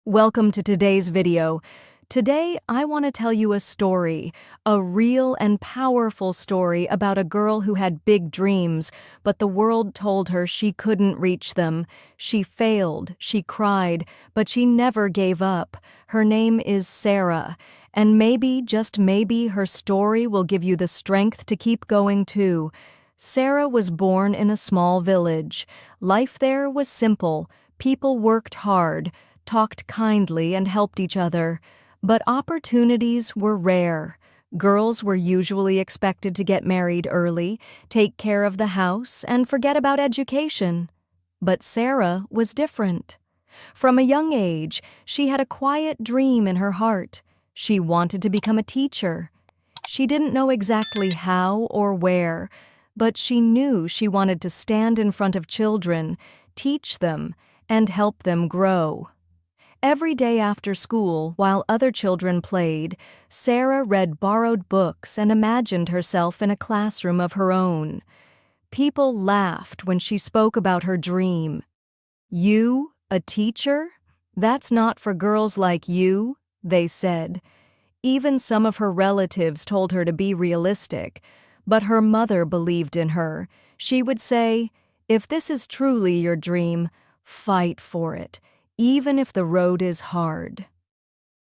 Welcome to today's video. Today, I want to tell you a story, a real and powerful story about a girl who had big dreams, but the world told her she couldn't reach them. She failed, she cried, but she never gave up. Her name is Sara, and maybe, just maybe, her story will give you the strength to keep going too. Sara was born in a small village. Life there was simple. People worked hard, talked kindly, and helped each other. But opportunities were rare. Girls were usually expected to get married early, take care of the house, and forget about education. But Sara was different. From a young age, she had a quiet dream in her heart. She wanted to become a teacher. She didn't know exactly how or where, but she knew she wanted to stand in front of children, teach them, and help them grow. Every day after school, while other children played, Sara read borrowed books and imagined herself in a classroom of her own. People laughed when she spoke about her dream. "You, a teacher? That's not for girls like you," they said. Even some of her relatives told her to be realistic, but her mother believed in her. She would say, "If this is truly your dream, fight for it, even if the road is hard."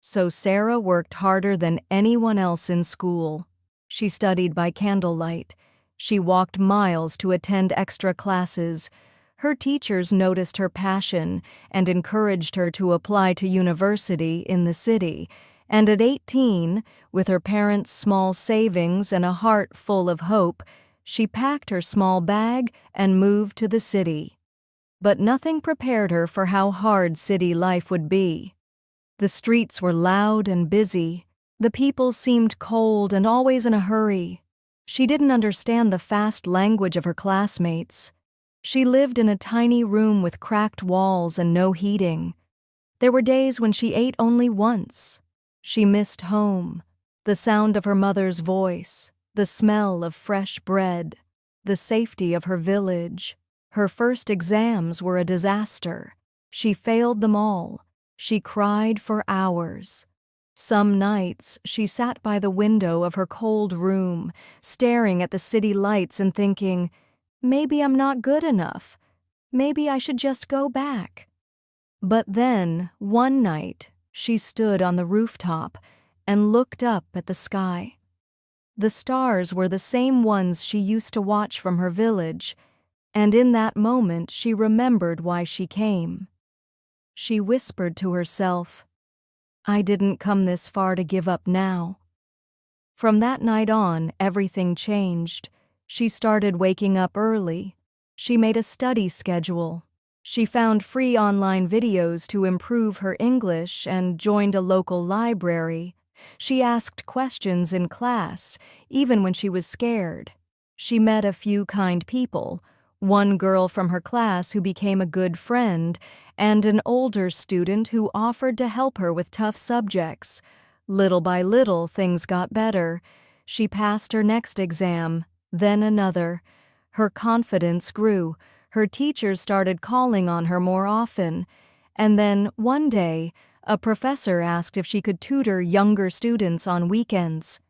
So Sara worked harder than anyone else in school. She studied by candlelight. She walked miles to attend extra classes. Her teachers noticed her passion and encouraged her to apply to university in the city. And at 18, with her parents' small savings and a heart full of hope, she packed her small bag and moved to the city. But nothing prepared her for how hard city life would be. The streets were loud and busy. The people seemed cold and always in a hurry. She didn't understand the fast language of her classmates. She lived in a tiny room with cracked walls and no heating. There were days when she ate only once. She missed home, the sound of her mother's voice, the smell of fresh bread, the safety of her village. Her first exams were a disaster. She failed them all. She cried for hours. Some nights, she sat by the window of her cold room, staring at the city lights and thinking, "Maybe I'm not good enough. Maybe I should just go back." But then, one night, she stood on the rooftop and looked up at the sky. The stars were the same ones she used to watch from her village, and in that moment she remembered why she came. She whispered to herself, "I didn't come this far to give up now." From that night on, everything changed. She started waking up early. She made a study schedule. She found free online videos to improve her English and joined a local library. She asked questions in class, even when she was scared. She met a few kind people, one girl from her class who became a good friend, and an older student who offered to help her with tough subjects. Little by little, things got better. She passed her next exam, then another. Her confidence grew. Her teachers started calling on her more often. And then, one day, a professor asked if she could tutor younger students on weekends.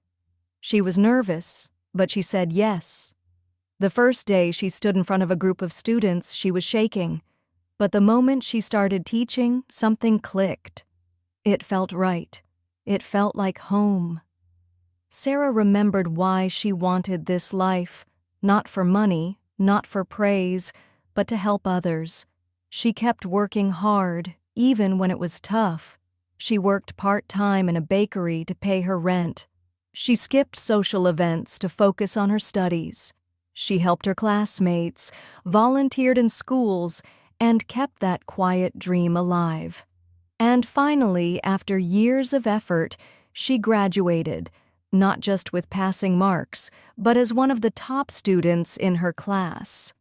She was nervous, but she said yes. The first day she stood in front of a group of students, she was shaking. But the moment she started teaching, something clicked. It felt right. It felt like home. Sara remembered why she wanted this life, not for money, not for praise, but to help others. She kept working hard, even when it was tough. She worked part-time in a bakery to pay her rent. She skipped social events to focus on her studies. She helped her classmates, volunteered in schools, and kept that quiet dream alive. And finally, after years of effort, she graduated, not just with passing marks, but as one of the top students in her class.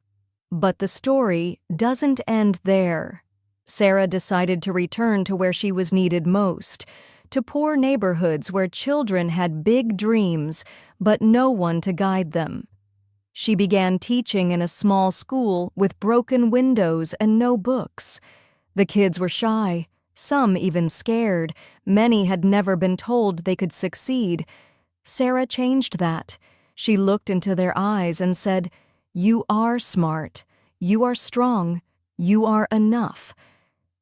But the story doesn't end there. Sara decided to return to where she was needed most, to poor neighborhoods where children had big dreams, but no one to guide them. She began teaching in a small school with broken windows and no books. The kids were shy, some even scared. Many had never been told they could succeed. Sara changed that. She looked into their eyes and said, "You are smart. You are strong. You are enough."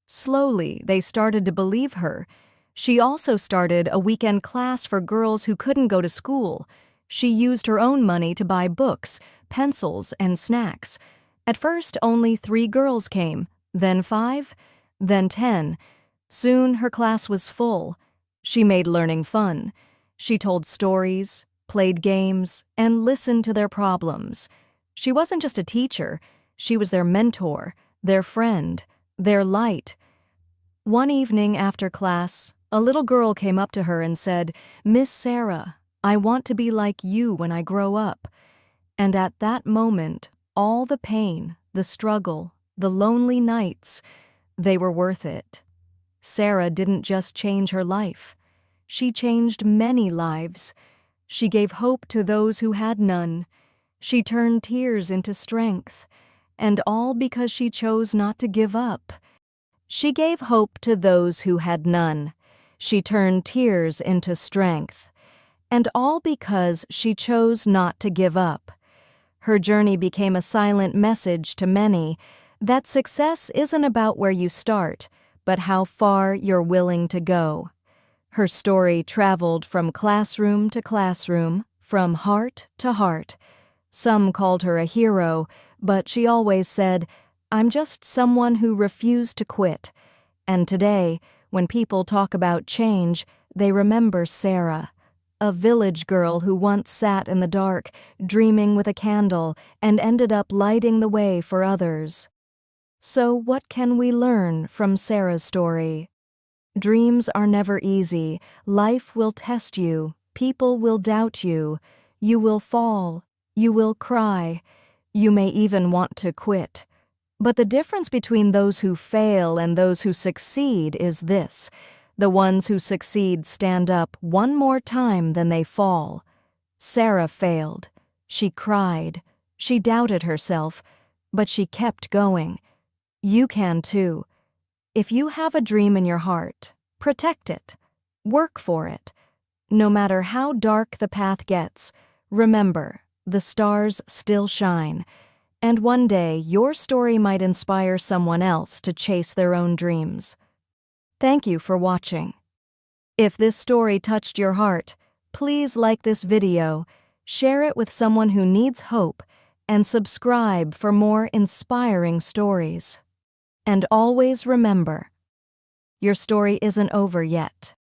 Slowly, they started to believe her. She also started a weekend class for girls who couldn't go to school. She used her own money to buy books, pencils, and snacks. At first, only 3 girls came, then 5, then 10. Soon, her class was full. She made learning fun. She told stories, played games, and listened to their problems. She wasn't just a teacher. She was their mentor, their friend, their light. One evening after class, a little girl came up to her and said, "Miss Sara, I want to be like you when I grow up." And at that moment, all the pain, the struggle, the lonely nights, they were worth it. Sara didn't just change her life. She changed many lives. She gave hope to those who had none. She turned tears into strength. And all because she chose not to give up. She gave hope to those who had none. She turned tears into strength. And all because she chose not to give up. Her journey became a silent message to many that success isn't about where you start, but how far you're willing to go. Her story traveled from classroom to classroom, from heart to heart. Some called her a hero, but she always said, "I'm just someone who refused to quit." And today, when people talk about change, they remember Sara, a village girl who once sat in the dark, dreaming with a candle, and ended up lighting the way for others. So what can we learn from Sara's story? Dreams are never easy. Life will test you. People will doubt you. You will fall. You will cry. You may even want to quit. But the difference between those who fail and those who succeed is this: the ones who succeed stand up one more time than they fall. Sara failed. She cried. She doubted herself, but she kept going. You can too. If you have a dream in your heart, protect it. Work for it. No matter how dark the path gets, remember, the stars still shine. And one day, your story might inspire someone else to chase their own dreams. Thank you for watching. If this story touched your heart, please like this video, share it with someone who needs hope, and subscribe for more inspiring stories. And always remember, your story isn't over yet.